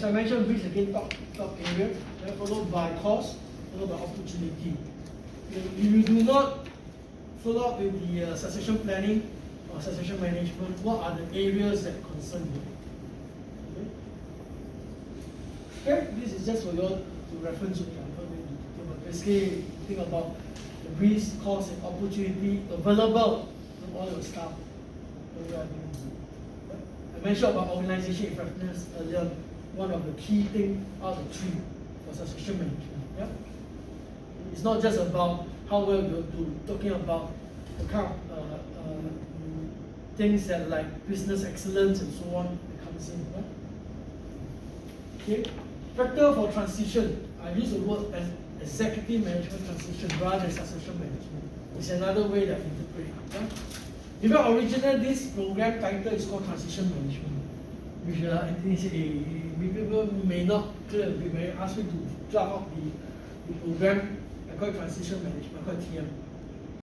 As I mentioned, risk again top area, then followed by cost, followed by opportunity. If you do not follow up with the succession planning or succession management, what are the areas that concern you? Okay, this is just for you all to reference. Basically, think about the risk, cost, and opportunity available to all your staff. I mentioned about organization effectiveness earlier. One of the key things out of the three for succession management. Yeah? It's not just about how well you do, talking about the kind of things that like business excellence and so on that comes in. Yeah? Okay. Factor for transition. I use the word as executive management transition rather than succession management. It's another way that I interpret it. Yeah? Even originally, this program title is called transition management, which Anthony said, people may not clear. We may ask me to draft out the program. I call it transition management. I call it TM.